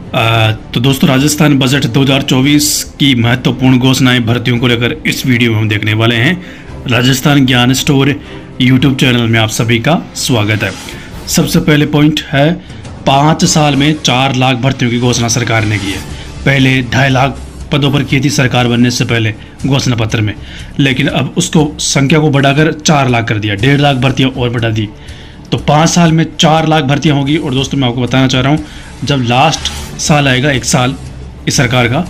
तो दोस्तों, राजस्थान बजट 2024 की महत्वपूर्ण घोषणाएं भर्तियों को लेकर इस वीडियो में हम देखने वाले हैं। राजस्थान ज्ञान स्टोर यूट्यूब चैनल में आप सभी का स्वागत है। सबसे पहले पॉइंट है, 5 साल में 4 लाख भर्तियों की घोषणा सरकार ने की है। पहले 2.5 लाख पदों पर की थी सरकार बनने से पहले घोषणा पत्र में, लेकिन अब उसको संख्या को बढ़ाकर 4 लाख कर दिया, 1.5 लाख भर्तियाँ और बढ़ा दी। तो 5 साल में 4 लाख भर्तियाँ होगी। और दोस्तों, मैं आपको बताना चाह रहा हूँ, जब लास्ट साल आएगा 1 साल इस सरकार का,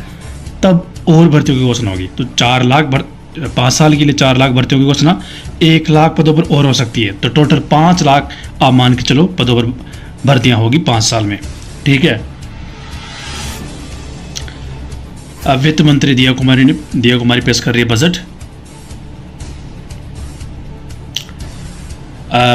तब और भर्तियों की घोषणा होगी। तो 5 साल के लिए 4 लाख भर्तियों की घोषणा, 1 लाख पदों पर और हो सकती है। तो टोटल 5 लाख आप मान के चलो पदों पर भर्तियाँ होगी 5 साल में। ठीक है। अब वित्त मंत्री दिया कुमारी पेश कर रही है बजट।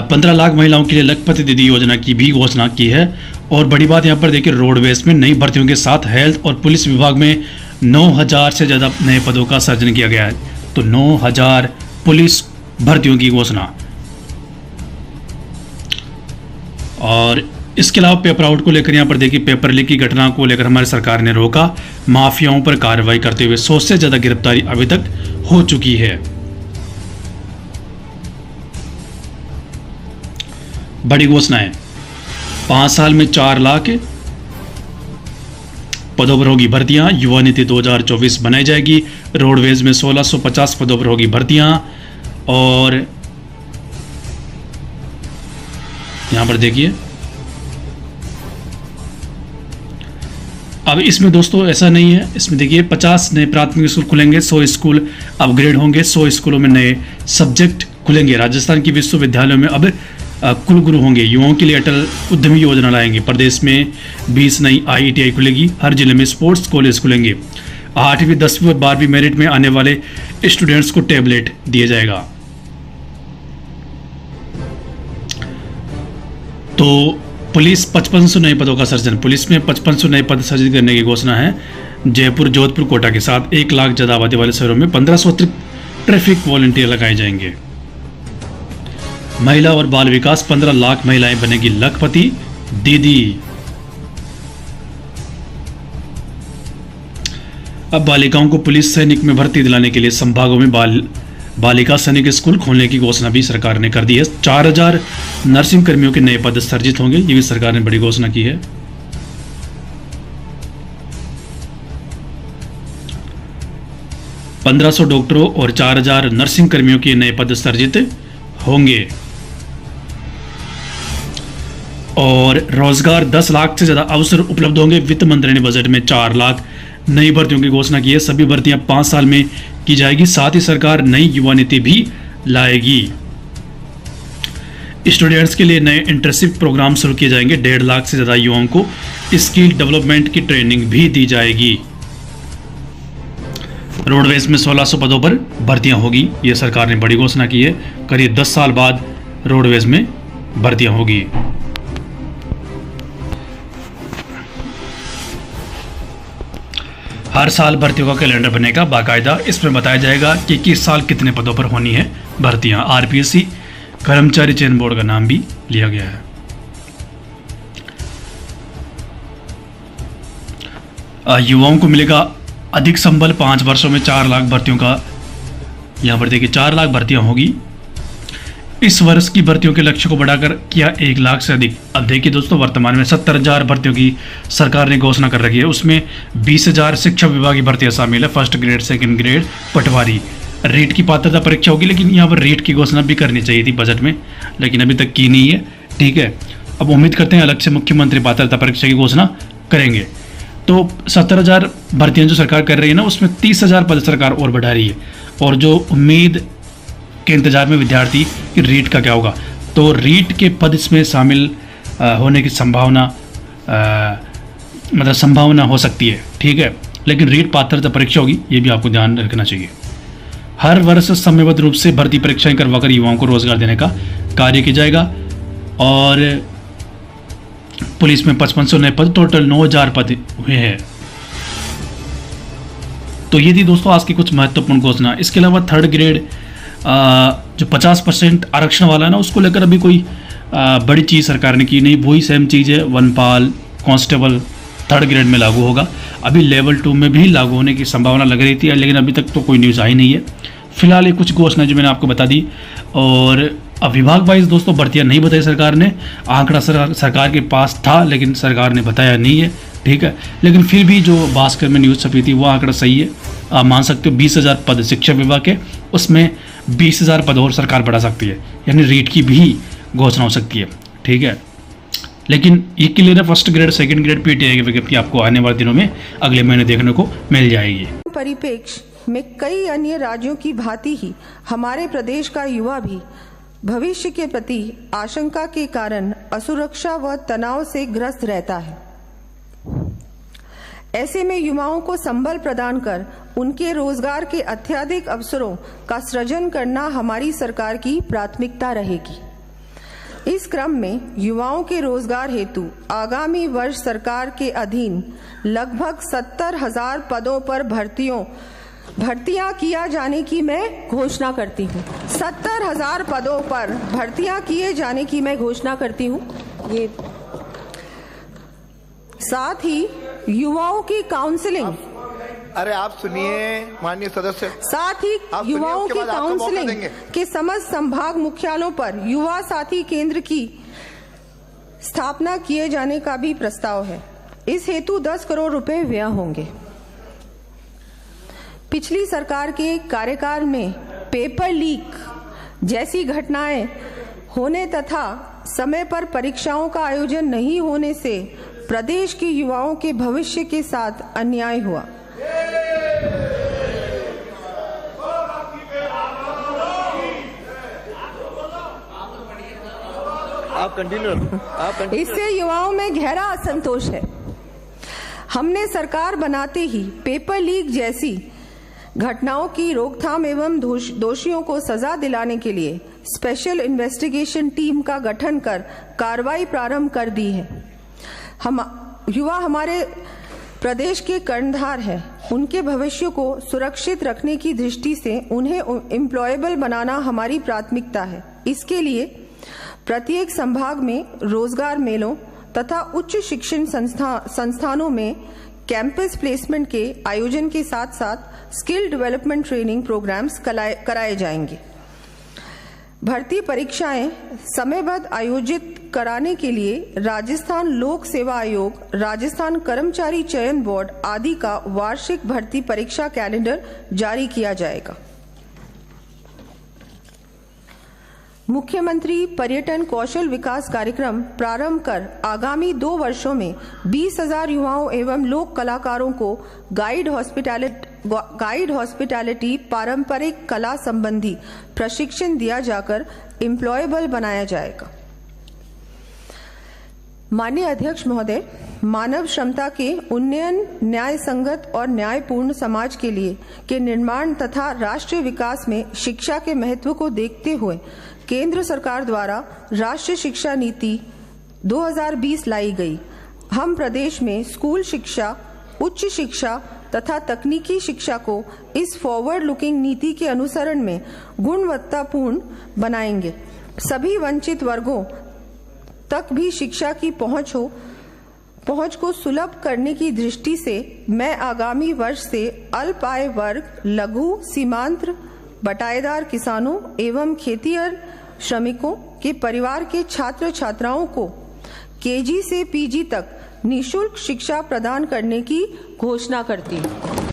15 लाख महिलाओं के लिए लखपति दीदी योजना की भी घोषणा की है। और बड़ी बात यहाँ पर देखिए, रोडवेज में नई भर्तियों के साथ हेल्थ और पुलिस विभाग में 9,000 से ज़्यादा नए पदों का सृजन किया गया है। तो 9,000 पुलिस भर्तियों की घोषणा। और इसके अलावा पेपर आउट को लेकर यहाँ पर देखिए, पेपर लीक की घटना को लेकर हमारी सरकार ने रोका। माफियाओं पर कार्रवाई करते हुए 100 से ज़्यादा गिरफ्तारी अभी तक हो चुकी है। बड़ी घोषणा है, 5 साल में 4 लाख पदों पर होगी भर्तियां। युवा नीति 2024 बनाई जाएगी। रोडवेज में 1650 पदों पर होगी भर्तियां। और यहां पर देखिए, अब इसमें दोस्तों ऐसा नहीं है, इसमें देखिए 50 नए प्राथमिक स्कूल खुलेंगे, 100 स्कूल अपग्रेड होंगे, 100 स्कूलों में नए सब्जेक्ट खुलेंगे। राजस्थान की विश्वविद्यालयों में अब कुलगुरु होंगे। युवाओं के लिए अटल उद्यमी योजना लाएंगे। प्रदेश में 20 नई IITI खुलेगी। हर जिले में स्पोर्ट्स कॉलेज खुलेंगे। 8वीं 10वीं और 12वीं मेरिट में आने वाले स्टूडेंट्स को टैबलेट दिया जाएगा। तो पुलिस 5500 नए पदों का सृजन, पुलिस में 5500 नए पद सृजित करने की घोषणा है। जयपुर, जोधपुर, कोटा के साथ 1 लाख ज़्यादा आबादी वाले शहरों में 1500 अतिरिक्त ट्रैफिक वॉलंटियर लगाए जाएंगे। महिला और बाल विकास, 15 लाख महिलाएं बनेगी लखपति दीदी। अब बालिकाओं को पुलिस सैनिक में भर्ती दिलाने के लिए संभागों में बालिका सैनिक स्कूल खोलने की घोषणा भी सरकार ने कर दी है। 4000 नर्सिंग कर्मियों के नए पद सृजित होंगे। ये भी सरकार ने बड़ी घोषणा की है। $1500 डॉक्टरों और 4000 नर्सिंग कर्मियों के नए पद सृजित होंगे। और रोजगार 10 लाख से ज़्यादा अवसर उपलब्ध होंगे। वित्त मंत्री ने बजट में 4 लाख नई भर्तियों की घोषणा की है। सभी भर्तियां 5 साल में की जाएगी। साथ ही सरकार नई युवा नीति भी लाएगी। स्टूडेंट्स के लिए नए इंटर्नशिप प्रोग्राम शुरू किए जाएंगे। 1.5 लाख से ज़्यादा युवाओं को स्किल डेवलपमेंट की ट्रेनिंग भी दी जाएगी। रोडवेज में 1600 पदों पर भर्तियां होगी। ये सरकार ने बड़ी घोषणा की है। करीब 10 साल बाद रोडवेज में भर्तियां होगी। हर साल भर्तियों का कैलेंडर बनेगा बाकायदा। इसमें बताया जाएगा कि किस साल कितने पदों पर होनी है भर्तियां। RPSC कर्मचारी चयन बोर्ड का नाम भी लिया गया है। युवाओं को मिलेगा अधिक संबल। 5 वर्षों में 4 लाख भर्तियों का, यहाँ पर देखिए 4 लाख भर्तियां होगी। इस वर्ष की भर्तियों के लक्ष्य को बढ़ाकर किया 1 लाख से अधिक। अब देखिए दोस्तों, वर्तमान में 70,000 भर्तियों की सरकार ने घोषणा कर रखी है। उसमें 20,000 शिक्षक विभाग की भर्तियां शामिल है। फर्स्ट ग्रेड, सेकंड ग्रेड, पटवारी। रीट की पात्रता परीक्षा होगी, लेकिन यहाँ पर रीट की घोषणा भी करनी चाहिए थी बजट में, लेकिन अभी तक की नहीं है। ठीक है, अब उम्मीद करते हैं अलग से मुख्यमंत्री पात्रता परीक्षा की घोषणा करेंगे। तो 70,000 भर्तियाँ जो सरकार कर रही है ना, उसमें 30,000 पद सरकार और बढ़ा रही है। और जो उम्मीद के इंतजार में विद्यार्थी कि रीट का क्या होगा, तो रीट के पद इसमें शामिल होने की संभावना हो सकती है। ठीक है, लेकिन रीट पात्रता परीक्षा होगी, ये भी आपको ध्यान रखना चाहिए। हर वर्ष समयबद्ध रूप से भर्ती परीक्षाएं करवाकर युवाओं को रोजगार देने का कार्य किया जाएगा। और पुलिस में 5500 नए पद, टोटल 9,000 पद हुए हैं। तो ये थी दोस्तों आज की कुछ महत्वपूर्ण घोषणा। इसके अलावा 3rd ग्रेड जो 50% आरक्षण वाला है ना, उसको लेकर अभी कोई बड़ी चीज़ सरकार ने की नहीं। वही सेम चीज़ है, वनपाल, कांस्टेबल, 3rd ग्रेड में लागू होगा। अभी लेवल 2 में भी लागू होने की संभावना लग रही थी, लेकिन अभी तक तो कोई न्यूज़ आई नहीं है। फिलहाल ये कुछ घोषणा जो मैंने आपको बता दी। और अब विभाग वाइज दोस्तों भर्तियाँ नहीं बताई सरकार ने, आंकड़ा सरकार के पास था लेकिन सरकार ने बताया नहीं है, ठीक है। लेकिन फिर भी जो भास्कर में न्यूज़ छपी थी वो आंकड़ा सही है। आप मान सकते हो 20,000 पद शिक्षा विभाग के, उसमें 20,000 पद और सरकार बढ़ा सकती है, यानी रीट की भी घोषणा हो सकती है, ठीक है। लेकिन ये क्लियर है 1st grade 2nd grade PTI की विज्ञप्ति आपको आने वाले दिनों में अगले महीने देखने को मिल जाएगी। परिप्रेक्ष्य में कई अन्य राज्यों की भांति ही हमारे प्रदेश का युवा भी भविष्य के प्रति आशंका के कारण असुरक्षा व तनाव से ग्रस्त रहता है। ऐसे में युवाओं को संबल प्रदान कर उनके रोजगार के अत्यधिक अवसरों का सृजन करना हमारी सरकार की प्राथमिकता रहेगी। इस क्रम में युवाओं के रोजगार हेतु आगामी वर्ष सरकार के अधीन लगभग 70,000 पदों पर भर्तियां किया जाने की मैं घोषणा करती हूँ। 70,000 पदों पर भर्तियां किए जाने की मैं घोषणा करती हूँ। ये साथ ही युवाओं की काउंसलिंग, अरे आप सुनिए माननीय सदस्य, साथ ही युवाओं की काउंसलिंग के समस्त संभाग मुख्यालयों पर युवा साथी केंद्र की स्थापना किए जाने का भी प्रस्ताव है। इस हेतु 10 करोड़ रुपए व्यय होंगे। पिछली सरकार के कार्यकाल में पेपर लीक जैसी घटनाएं होने तथा समय पर परीक्षाओं का आयोजन नहीं होने से प्रदेश के युवाओं के भविष्य के साथ अन्याय हुआ। आप कंटिन्यू। इससे युवाओं में गहरा असंतोष है। हमने सरकार बनाते ही पेपर लीक जैसी घटनाओं की रोकथाम एवं दोषियों को सजा दिलाने के लिए स्पेशल इन्वेस्टिगेशन टीम का गठन कर कार्रवाई प्रारंभ कर दी है। युवा हमारे प्रदेश के कर्णधार हैं। उनके भविष्य को सुरक्षित रखने की दृष्टि से उन्हें एम्प्लॉयबल बनाना हमारी प्राथमिकता है। इसके लिए प्रत्येक संभाग में रोजगार मेलों तथा उच्च शिक्षण संस्थानों में कैंपस प्लेसमेंट के आयोजन के साथ साथ स्किल डेवलपमेंट ट्रेनिंग प्रोग्राम्स कराए जाएंगे। भर्ती परीक्षाएं समयबद्ध आयोजित कराने के लिए राजस्थान लोक सेवा आयोग, राजस्थान कर्मचारी चयन बोर्ड आदि का वार्षिक भर्ती परीक्षा कैलेंडर जारी किया जाएगा। मुख्यमंत्री पर्यटन कौशल विकास कार्यक्रम प्रारंभ कर आगामी 2 वर्षों में 20,000 युवाओं एवं लोक कलाकारों को गाइड हॉस्पिटैलिटी पारंपरिक कला संबंधी प्रशिक्षण दिया जाकर एम्प्लॉयबल बनाया जाएगा। माननीय अध्यक्ष महोदय, मानव क्षमता के उन्नयन, न्याय संगत और न्यायपूर्ण समाज के निर्माण तथा राष्ट्रीय विकास में शिक्षा के महत्व को देखते हुए केंद्र सरकार द्वारा राष्ट्रीय शिक्षा नीति 2020 लाई गई। हम प्रदेश में स्कूल शिक्षा, उच्च शिक्षा तथा तकनीकी शिक्षा को इस फॉरवर्ड लुकिंग नीति के अनुसरण में गुणवत्तापूर्ण बनाएंगे। सभी वंचित वर्गों तक भी शिक्षा की पहुंच को सुलभ करने की दृष्टि से मैं आगामी वर्ष से अल्प आय वर्ग, लघु, सीमांत, बटाईदार किसानों एवं खेतिहर श्रमिकों के परिवार के छात्र छात्राओं को केजी से पीजी तक निःशुल्क शिक्षा प्रदान करने की घोषणा करती हूँ।